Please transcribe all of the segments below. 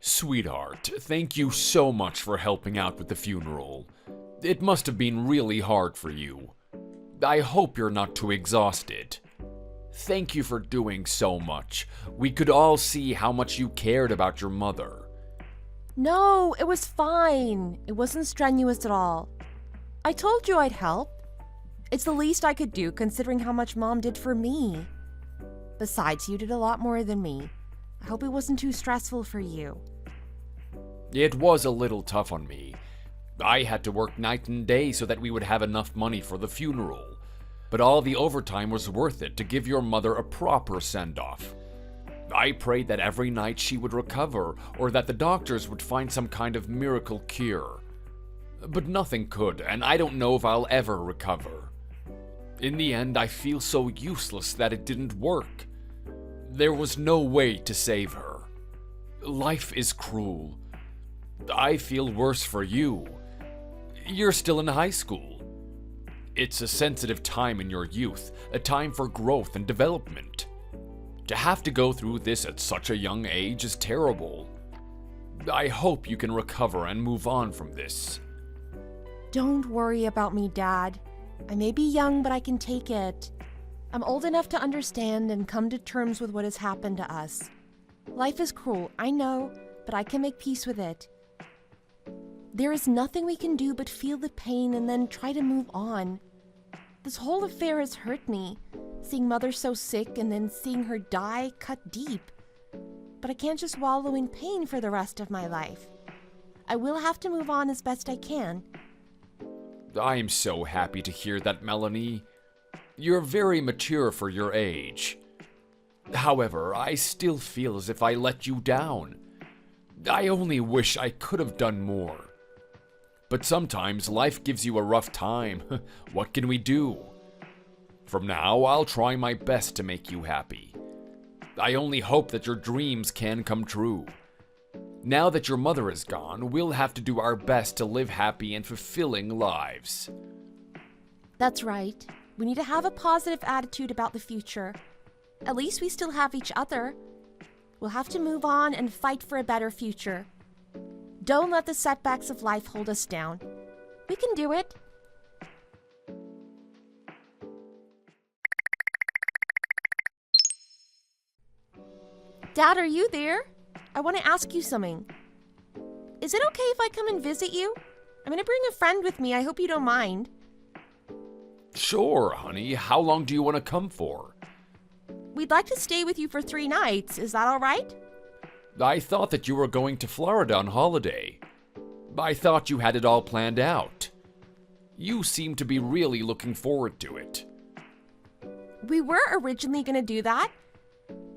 Sweetheart, thank you so much for helping out with the funeral. It must have been really hard for you. I hope you're not too exhausted. Thank you for doing so much. We could all see how much you cared about your mother. No, it was fine. It wasn't strenuous at all. I told you I'd help. It's the least I could do considering how much Mom did for me. Besides, you did a lot more than me. I hope it wasn't too stressful for you. It was a little tough on me. I had to work night and day so that we would have enough money for the funeral. But all the overtime was worth it to give your mother a proper send-off. I prayed that every night she would recover, or that the doctors would find some kind of miracle cure. But nothing could, and I don't know if I'll ever recover. In the end, I feel so useless that it didn't work. There was no way to save her. Life is cruel. I feel worse for you. You're still in high school. It's a sensitive time in your youth, a time for growth and development. To have to go through this at such a young age is terrible. I hope you can recover and move on from this. Don't worry about me, Dad. I may be young, but I can take it. I'm old enough to understand and come to terms with what has happened to us. Life is cruel, I know, but I can make peace with it. There is nothing we can do but feel the pain and then try to move on. This whole affair has hurt me. Seeing Mother so sick and then seeing her die cut deep. But I can't just wallow in pain for the rest of my life. I will have to move on as best I can. I am so happy to hear that, Melanie. You're very mature for your age. However, I still feel as if I let you down. I only wish I could have done more. But sometimes life gives you a rough time. What can we do? From now, I'll try my best to make you happy. I only hope that your dreams can come true. Now that your mother is gone, we'll have to do our best to live happy and fulfilling lives. That's right. We need to have a positive attitude about the future. At least we still have each other. We'll have to move on and fight for a better future. Don't let the setbacks of life hold us down. We can do it. Dad, are you there? I want to ask you something. Is it okay if I come and visit you? I'm going to bring a friend with me. I hope you don't mind. Sure, honey. How long do you want to come for? We'd like to stay with you for 3 nights. Is that all right? I thought that you were going to Florida on holiday. I thought you had it all planned out. You seem to be really looking forward to it. We were originally going to do that,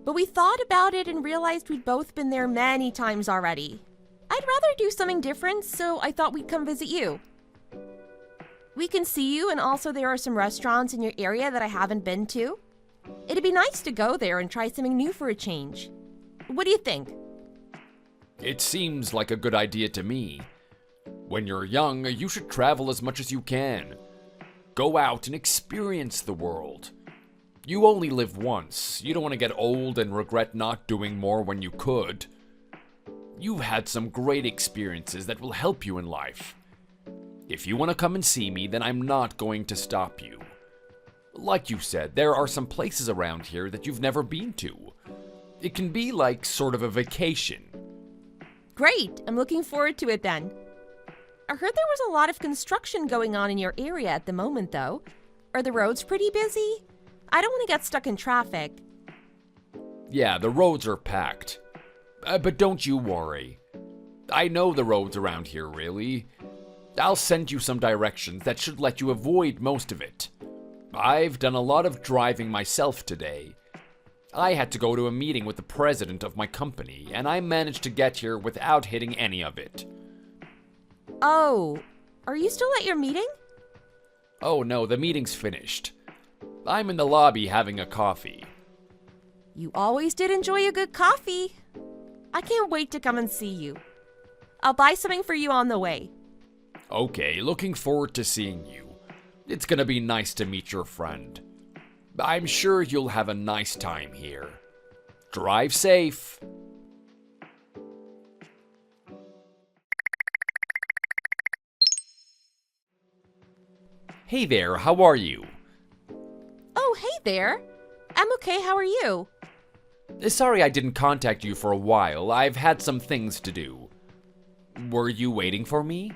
but we thought about it and realized we'd both been there many times already. I'd rather do something different, so I thought we'd come visit you. We can see you, and also there are some restaurants in your area that I haven't been to. It'd be nice to go there and try something new for a change. What do you think? It seems like a good idea to me. When you're young, you should travel as much as you can. Go out and experience the world. You only live once. You don't want to get old and regret not doing more when you could. You've had some great experiences that will help you in life. If you want to come and see me, then I'm not going to stop you. Like you said, there are some places around here that you've never been to. It can be like sort of a vacation. Great! I'm looking forward to it then. I heard there was a lot of construction going on in your area at the moment, though. Are the roads pretty busy? I don't want to get stuck in traffic. Yeah, the roads are packed. But don't you worry. I know the roads around here, really. I'll send you some directions that should let you avoid most of it. I've done a lot of driving myself today. I had to go to a meeting with the president of my company, and I managed to get here without hitting any of it. Oh, are you still at your meeting? Oh no, the meeting's finished. I'm in the lobby having a coffee. You always did enjoy a good coffee. I can't wait to come and see you. I'll buy something for you on the way. Okay, looking forward to seeing you. It's gonna be nice to meet your friend. I'm sure you'll have a nice time here. Drive safe. Hey there, how are you? Oh, hey there. I'm okay, how are you? Sorry I didn't contact you for a while. I've had some things to do. Were you waiting for me?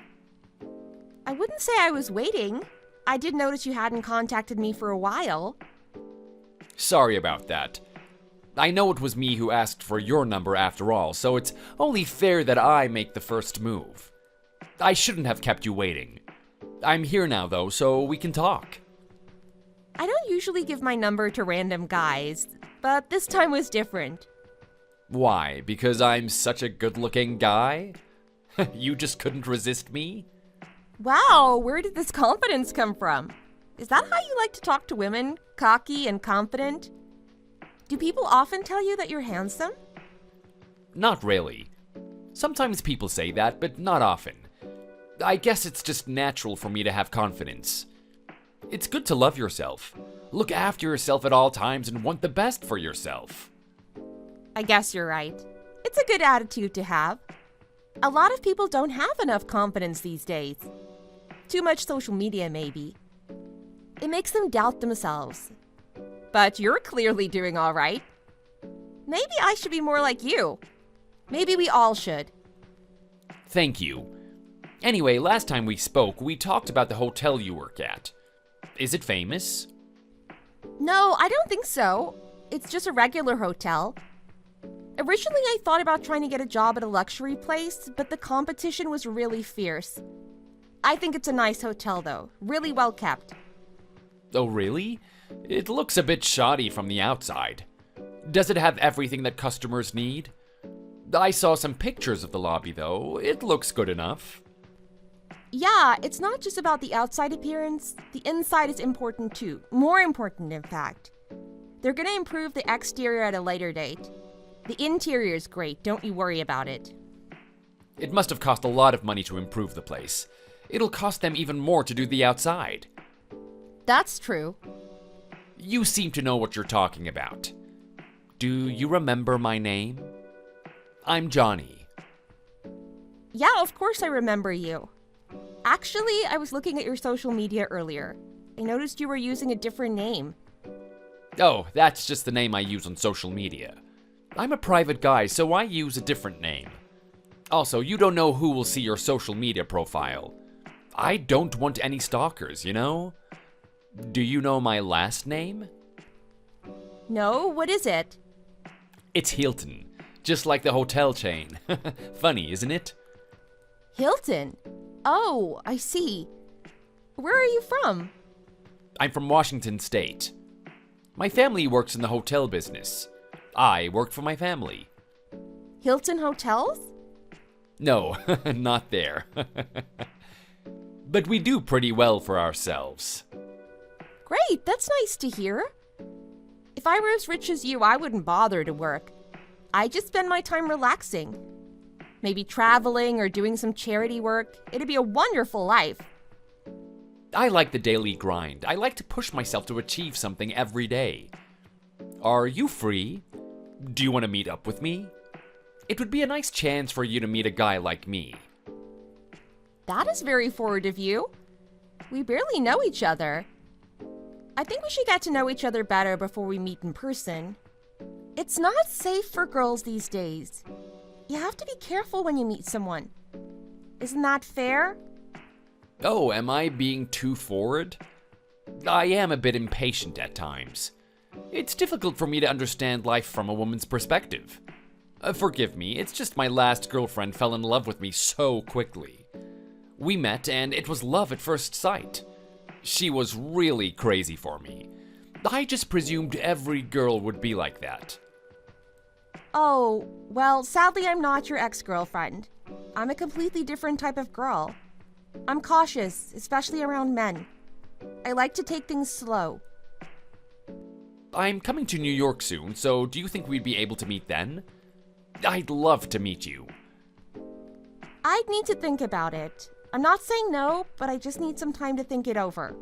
I wouldn't say I was waiting. I did notice you hadn't contacted me for a while. Sorry about that. I know it was me who asked for your number after all, so it's only fair that I make the first move. I shouldn't have kept you waiting. I'm here now, though, so we can talk. I don't usually give my number to random guys, but this time was different. Why? Because I'm such a good-looking guy? You just couldn't resist me? Wow, where did this confidence come from? Is that how you like to talk to women? Cocky and confident? Do people often tell you that you're handsome? Not really. Sometimes people say that, but not often. I guess it's just natural for me to have confidence. It's good to love yourself. Look after yourself at all times and want the best for yourself. I guess you're right. It's a good attitude to have. A lot of people don't have enough confidence these days. Too much social media, maybe. It makes them doubt themselves. But you're clearly doing all right. Maybe I should be more like you. Maybe we all should. Thank you. Anyway, last time we spoke, we talked about the hotel you work at. Is it famous? No, I don't think so. It's just a regular hotel. Originally, I thought about trying to get a job at a luxury place, but the competition was really fierce. I think it's a nice hotel, though. Really well kept. Oh, really? It looks a bit shoddy from the outside. Does it have everything that customers need? I saw some pictures of the lobby, though. It looks good enough. Yeah, it's not just about the outside appearance. The inside is important too. More important, in fact. They're gonna improve the exterior at a later date. The interior is great, don't you worry about it. It must have cost a lot of money to improve the place. It'll cost them even more to do the outside. That's true. You seem to know what you're talking about. Do you remember my name? I'm Johnny. Yeah, of course I remember you. Actually, I was looking at your social media earlier. I noticed you were using a different name. Oh, that's just the name I use on social media. I'm a private guy, so I use a different name. Also, you don't know who will see your social media profile. I don't want any stalkers, you know? Do you know my last name? No, what is it? It's Hilton, just like the hotel chain. Funny, isn't it? Hilton? Oh, I see. Where are you from? I'm from Washington State. My family works in the hotel business. I work for my family. Hilton Hotels? No, not there. But we do pretty well for ourselves. Great, that's nice to hear. If I were as rich as you, I wouldn't bother to work. I just spend my time relaxing. Maybe traveling or doing some charity work. It'd be a wonderful life. I like the daily grind. I like to push myself to achieve something every day. Are you free? Do you want to meet up with me? It would be a nice chance for you to meet a guy like me. That is very forward of you. We barely know each other. I think we should get to know each other better before we meet in person. It's not safe for girls these days. You have to be careful when you meet someone. Isn't that fair? Oh, am I being too forward? I am a bit impatient at times. It's difficult for me to understand life from a woman's perspective. Forgive me, it's just my last girlfriend fell in love with me so quickly. We met and it was love at first sight. She was really crazy for me. I just presumed every girl would be like that. Oh, well, sadly I'm not your ex-girlfriend. I'm a completely different type of girl. I'm cautious, especially around men. I like to take things slow. I'm coming to New York soon, so do you think we'd be able to meet then? I'd love to meet you. I'd need to think about it. I'm not saying no, but I just need some time to think it over.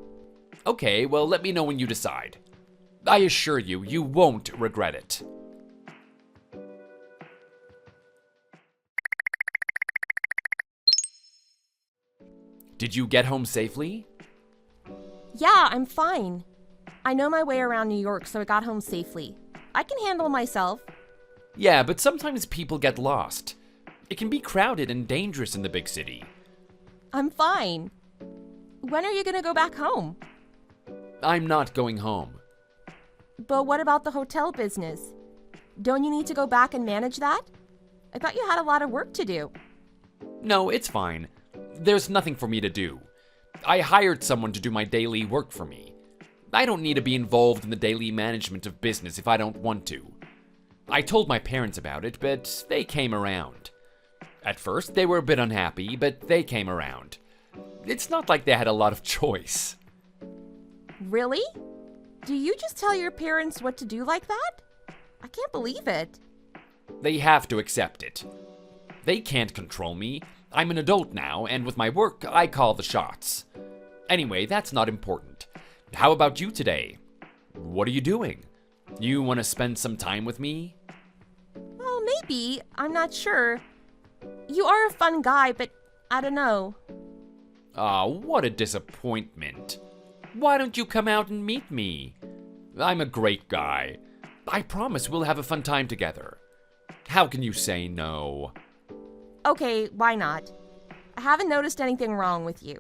Okay, well, let me know when you decide. I assure you, you won't regret it. Did you get home safely? Yeah, I'm fine. I know my way around New York, so I got home safely. I can handle myself. Yeah, but sometimes people get lost. It can be crowded and dangerous in the big city. I'm fine. When are you gonna go back home? I'm not going home. But what about the hotel business? Don't you need to go back and manage that? I thought you had a lot of work to do. No, it's fine. There's nothing for me to do. I hired someone to do my daily work for me. I don't need to be involved in the daily management of business if I don't want to. I told my parents about it, but they came around. At first, they were a bit unhappy, but they came around. It's not like they had a lot of choice. Really? Do you just tell your parents what to do like that? I can't believe it. They have to accept it. They can't control me. I'm an adult now, and with my work, I call the shots. Anyway, that's not important. How about you today? What are you doing? You want to spend some time with me? Well, maybe. I'm not sure. You are a fun guy, but I don't know. Ah, what a disappointment. Why don't you come out and meet me? I'm a great guy. I promise we'll have a fun time together. How can you say no? Okay, why not? I haven't noticed anything wrong with you.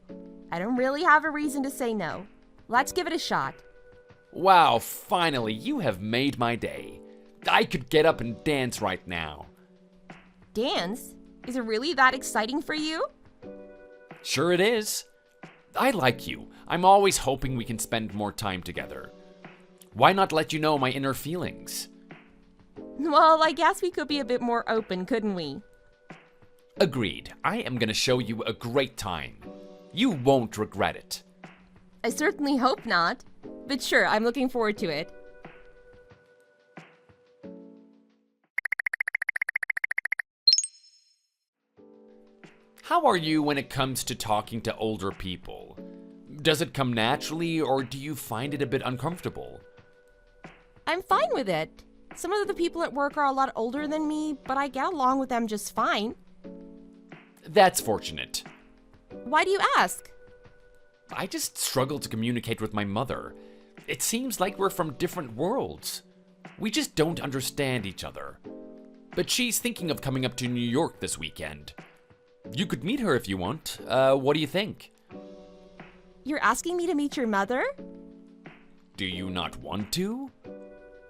I don't really have a reason to say no. Let's give it a shot. Wow, finally, you have made my day. I could get up and dance right now. Dance? Is it really that exciting for you? Sure it is. I like you. I'm always hoping we can spend more time together. Why not let you know my inner feelings? Well, I guess we could be a bit more open, couldn't we? Agreed. I am gonna show you a great time. You won't regret it. I certainly hope not. But sure, I'm looking forward to it. How are you when it comes to talking to older people? Does it come naturally, or do you find it a bit uncomfortable? I'm fine with it. Some of the people at work are a lot older than me, but I get along with them just fine. That's fortunate. Why do you ask? I just struggle to communicate with my mother. It seems like we're from different worlds. We just don't understand each other. But she's thinking of coming up to New York this weekend. You could meet her if you want. What do you think? You're asking me to meet your mother? Do you not want to?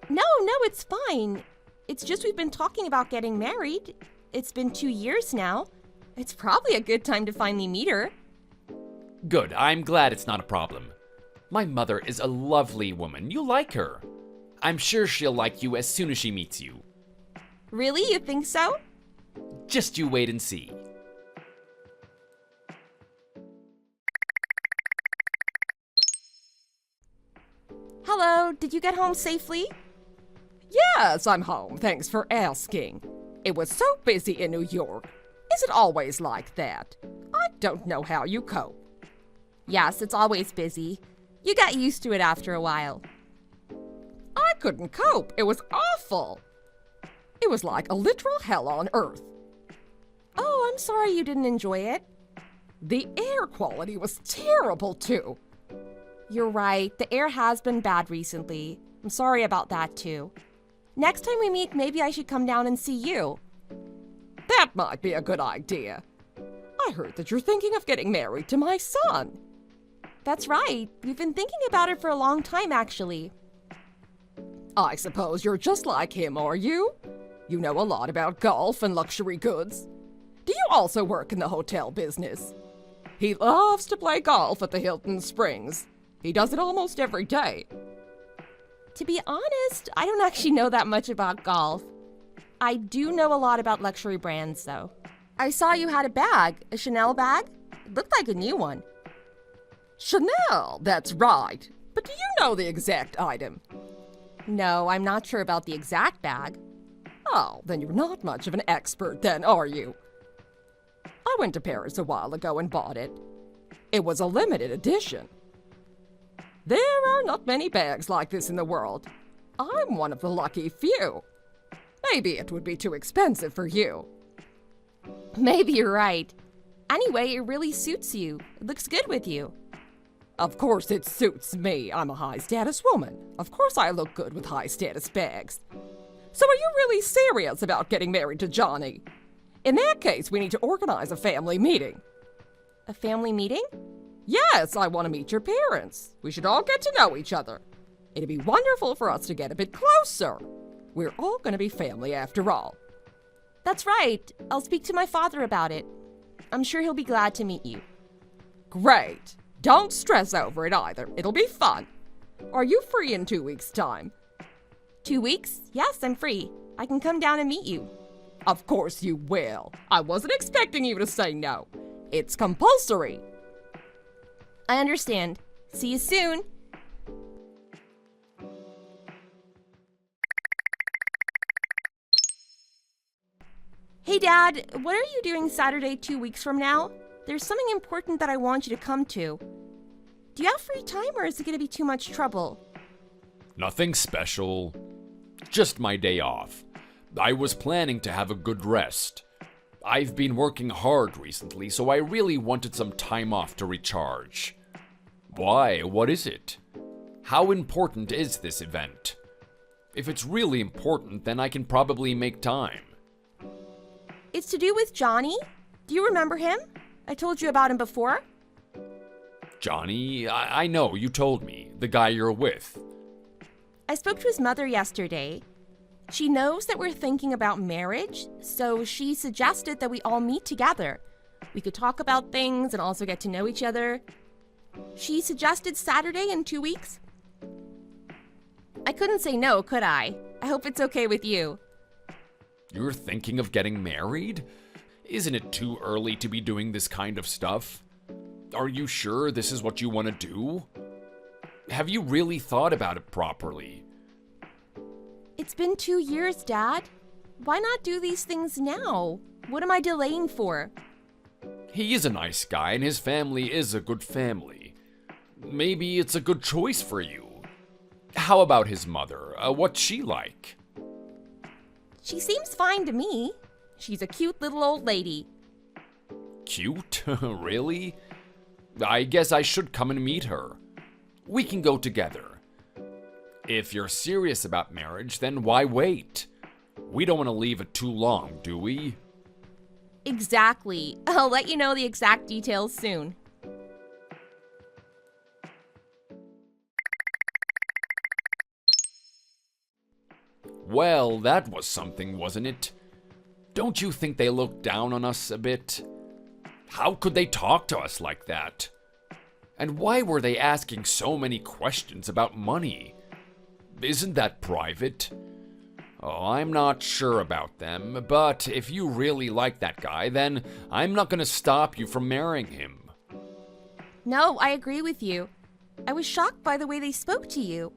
No, it's fine. It's just we've been talking about getting married. It's been 2 years now. It's probably a good time to finally meet her. Good, I'm glad it's not a problem. My mother is a lovely woman. You like her. I'm sure she'll like you as soon as she meets you. Really? You think so? Just you wait and see. Hello, did you get home safely? Yes, I'm home. Thanks for asking. It was so busy in New York. Is it always like that? I don't know how you cope. Yes, it's always busy. You got used to it after a while. I couldn't cope. It was awful. It was like a literal hell on earth. Oh, I'm sorry you didn't enjoy it. The air quality was terrible, too. You're right, the air has been bad recently. I'm sorry about that, too. Next time we meet, maybe I should come down and see you. That might be a good idea. I heard that you're thinking of getting married to my son. That's right. We've been thinking about it for a long time, actually. I suppose you're just like him, are you? You know a lot about golf and luxury goods. Do you also work in the hotel business? He loves to play golf at the Hilton Springs. He does it almost every day. To be honest, I don't actually know that much about golf. I do know a lot about luxury brands, though. I saw you had a bag, a Chanel bag. It looked like a new one. Chanel, that's right. But do you know the exact item? No, I'm not sure about the exact bag. Oh, then you're not much of an expert then, are you? I went to Paris a while ago and bought it. It was a limited edition. There are not many bags like this in the world. I'm one of the lucky few. Maybe it would be too expensive for you. Maybe you're right. Anyway, it really suits you. It looks good with you. Of course it suits me. I'm a high-status woman. Of course I look good with high-status bags. So are you really serious about getting married to Johnny? In that case, we need to organize a family meeting. A family meeting? Yes, I want to meet your parents. We should all get to know each other. It'd be wonderful for us to get a bit closer. We're all going to be family after all. That's right. I'll speak to my father about it. I'm sure he'll be glad to meet you. Great. Don't stress over it either. It'll be fun. Are you free in 2 weeks' time? 2 weeks? Yes, I'm free. I can come down and meet you. Of course you will. I wasn't expecting you to say no. It's compulsory. I understand. See you soon. Hey, Dad, what are you doing Saturday 2 weeks from now? There's something important that I want you to come to. Do you have free time, or is it going to be too much trouble? Nothing special. Just my day off. I was planning to have a good rest. I've been working hard recently, so I really wanted some time off to recharge. Why? What is it? How important is this event? If it's really important, then I can probably make time. It's to do with Johnny. Do you remember him? I told you about him before. Johnny? I know, you told me. The guy you're with. I spoke to his mother yesterday. She knows that we're thinking about marriage, so she suggested that we all meet together. We could talk about things and also get to know each other. She suggested Saturday in 2 weeks. I couldn't say no, could I? I hope it's okay with you. You're thinking of getting married? Isn't it too early to be doing this kind of stuff? Are you sure this is what you want to do? Have you really thought about it properly? It's been 2 years, Dad. Why not do these things now? What am I delaying for? He is a nice guy, and his family is a good family. Maybe it's a good choice for you. How about his mother? What's she like? She seems fine to me. She's a cute little old lady. Cute? Really? I guess I should come and meet her. We can go together. If you're serious about marriage, then why wait? We don't want to leave it too long, do we? Exactly. I'll let you know the exact details soon. Well, that was something, wasn't it? Don't you think they looked down on us a bit? How could they talk to us like that? And why were they asking so many questions about money? Isn't that private? Oh, I'm not sure about them, but if you really like that guy, then I'm not going to stop you from marrying him. No, I agree with you. I was shocked by the way they spoke to you.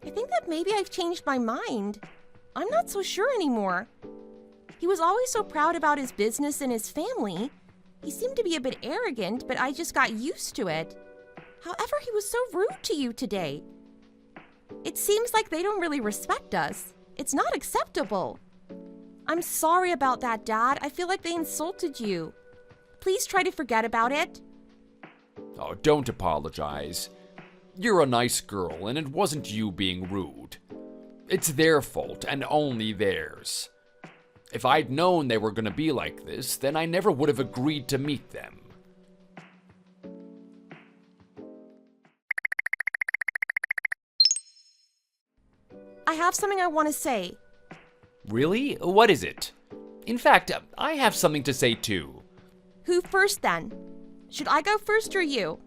I think that maybe I've changed my mind. I'm not so sure anymore. He was always so proud about his business and his family. He seemed to be a bit arrogant, but I just got used to it. However, he was so rude to you today. It seems like they don't really respect us. It's not acceptable. I'm sorry about that, Dad. I feel like they insulted you. Please try to forget about it. Oh, don't apologize. You're a nice girl, and it wasn't you being rude. It's their fault, and only theirs. If I'd known they were going to be like this, then I never would have agreed to meet them. I have something I want to say. Really? What is it? In fact, I have something to say too. Who first then? Should I go first or you?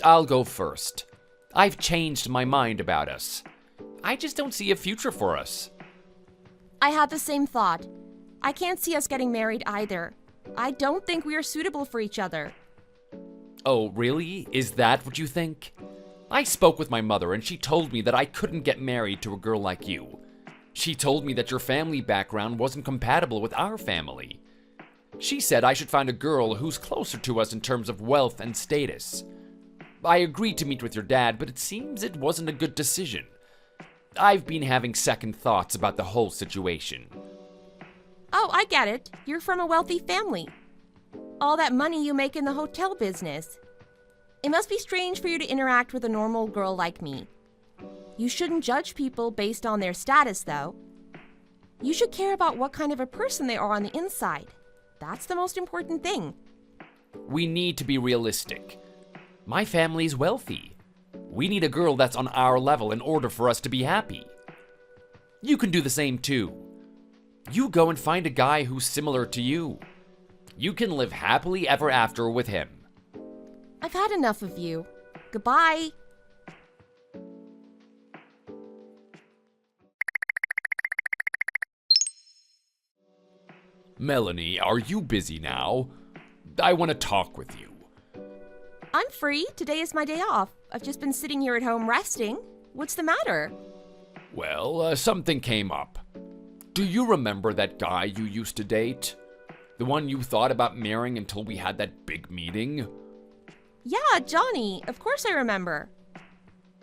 I'll go first. I've changed my mind about us. I just don't see a future for us. I had the same thought. I can't see us getting married either. I don't think we are suitable for each other. Oh, really? Is that what you think? I spoke with my mother and she told me that I couldn't get married to a girl like you. She told me that your family background wasn't compatible with our family. She said I should find a girl who's closer to us in terms of wealth and status. I agreed to meet with your dad, but it seems it wasn't a good decision. I've been having second thoughts about the whole situation. Oh, I get it. You're from a wealthy family. All that money you make in the hotel business. It must be strange for you to interact with a normal girl like me. You shouldn't judge people based on their status, though. You should care about what kind of a person they are on the inside. That's the most important thing. We need to be realistic. My family's wealthy. We need a girl that's on our level in order for us to be happy. You can do the same too. You go and find a guy who's similar to you. You can live happily ever after with him. I've had enough of you. Goodbye. Melanie, are you busy now? I want to talk with you. I'm free. Today is my day off. I've just been sitting here at home resting. What's the matter? Well, something came up. Do you remember that guy you used to date? The one you thought about marrying until we had that big meeting? Yeah, Johnny. Of course I remember.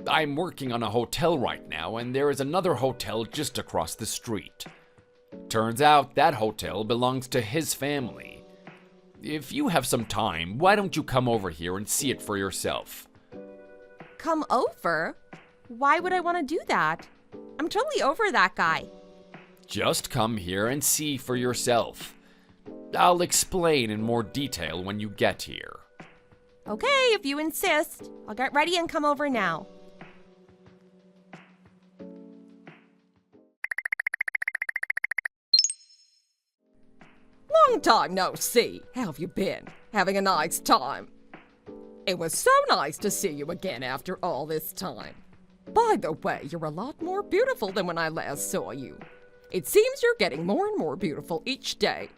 I'm working on a hotel right now, and there is another hotel just across the street. Turns out that hotel belongs to his family. If you have some time, why don't you come over here and see it for yourself? Come over? Why would I want to do that? I'm totally over that guy. Just come here and see for yourself. I'll explain in more detail when you get here. Okay, if you insist. I'll get ready and come over now. Long time no see. How have you been? Having a nice time? It was so nice to see you again after all this time. By the way, you're a lot more beautiful than when I last saw you. It seems you're getting more and more beautiful each day.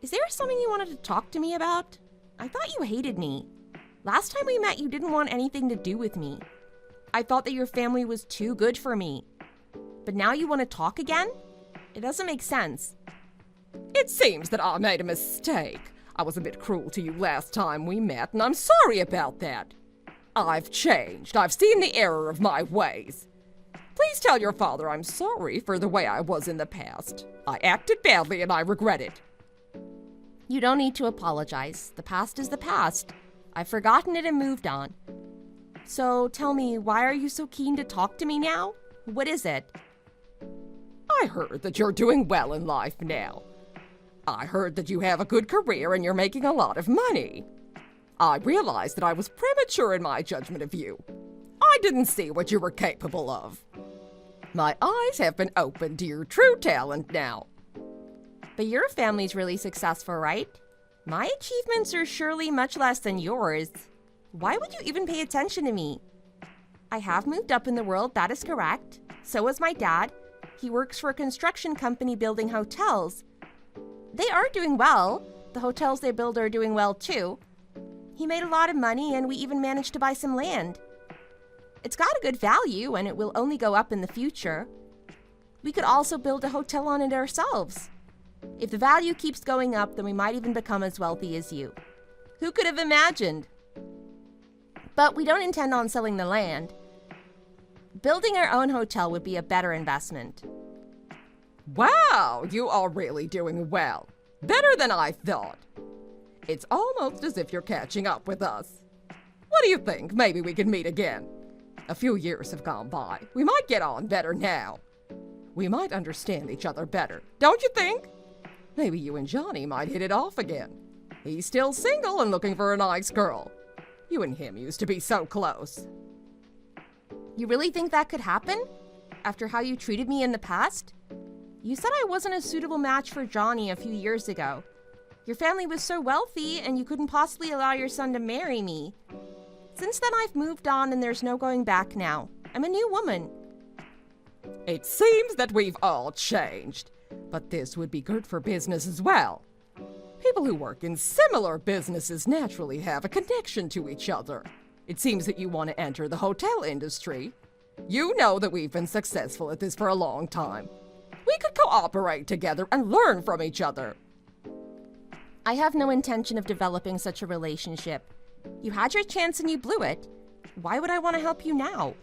Is there something you wanted to talk to me about? I thought you hated me. Last time we met, you didn't want anything to do with me. I thought that your family was too good for me. But now you want to talk again? It doesn't make sense. It seems that I made a mistake. I was a bit cruel to you last time we met, and I'm sorry about that. I've changed. I've seen the error of my ways. Please tell your father I'm sorry for the way I was in the past. I acted badly and I regret it. You don't need to apologize. The past is the past. I've forgotten it and moved on. So tell me, why are you so keen to talk to me now? What is it? I heard that you're doing well in life now. I heard that you have a good career and you're making a lot of money. I realized that I was premature in my judgment of you. I didn't see what you were capable of. My eyes have been opened to your true talent now. But your family's really successful, right? My achievements are surely much less than yours. Why would you even pay attention to me? I have moved up in the world, that is correct. So has my dad. He works for a construction company building hotels. They are doing well. The hotels they build are doing well too. He made a lot of money and we even managed to buy some land. It's got a good value and it will only go up in the future. We could also build a hotel on it ourselves. If the value keeps going up, then we might even become as wealthy as you. Who could have imagined? But we don't intend on selling the land. Building our own hotel would be a better investment. Wow, you are really doing well. Better than I thought. It's almost as if you're catching up with us. What do you think? Maybe we can meet again. A few years have gone by. We might get on better now. We might understand each other better, don't you think? Maybe you and Johnny might hit it off again. He's still single and looking for a nice girl. You and him used to be so close. You really think that could happen? After how you treated me in the past? You said I wasn't a suitable match for Johnny a few years ago. Your family was so wealthy and you couldn't possibly allow your son to marry me. Since then I've moved on and there's no going back now. I'm a new woman. It seems that we've all changed, but this would be good for business as well. People who work in similar businesses naturally have a connection to each other. It seems that you want to enter the hotel industry. You know that we've been successful at this for a long time. We could cooperate together and learn from each other. I have no intention of developing such a relationship. You had your chance and you blew it. Why would I want to help you now?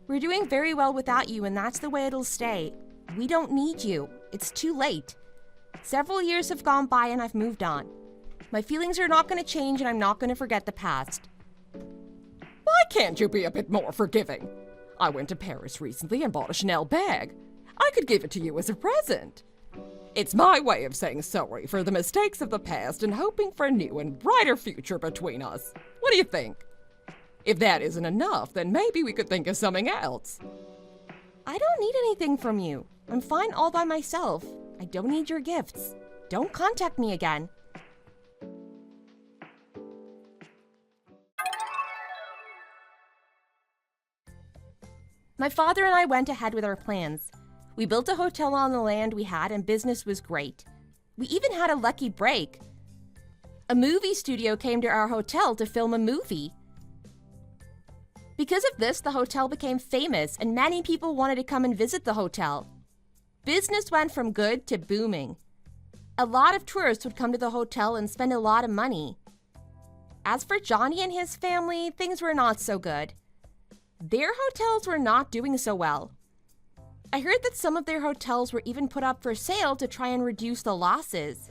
We're doing very well without you and that's the way it'll stay. We don't need you. It's too late. Several years have gone by and I've moved on. My feelings are not going to change and I'm not going to forget the past. can't you be a bit more forgiving? I went to Paris recently and bought a Chanel bag. I could give it to you as a present. It's my way of saying sorry for the mistakes of the past and hoping for a new and brighter future between us. What do you think? If that isn't enough, then maybe we could think of something else. I don't need anything from you. I'm fine all by myself. I don't need your gifts. Don't contact me again. My father and I went ahead with our plans. We built a hotel on the land we had and business was great. We even had a lucky break. A movie studio came to our hotel to film a movie. Because of this, the hotel became famous and many people wanted to come and visit the hotel. Business went from good to booming. A lot of tourists would come to the hotel and spend a lot of money. As for Johnny and his family, things were not so good. Their hotels were not doing so well. I heard that some of their hotels were even put up for sale to try and reduce the losses.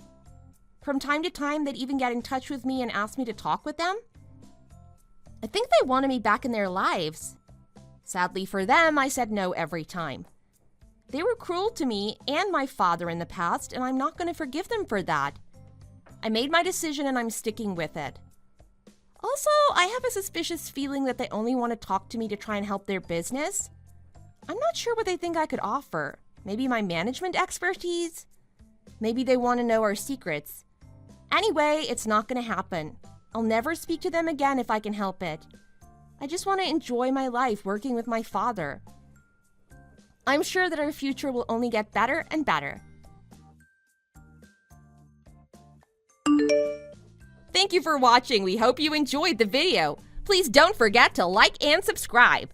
From time to time, they'd even get in touch with me and ask me to talk with them. I think they wanted me back in their lives. Sadly for them, I said no every time. They were cruel to me and my father in the past, and I'm not going to forgive them for that. I made my decision and I'm sticking with it. Also, I have a suspicious feeling that they only want to talk to me to try and help their business. I'm not sure what they think I could offer. Maybe my management expertise? Maybe they want to know our secrets. Anyway, it's not going to happen. I'll never speak to them again if I can help it. I just want to enjoy my life working with my father. I'm sure that our future will only get better and better. Thank you for watching. We hope you enjoyed the video. Please don't forget to like and subscribe.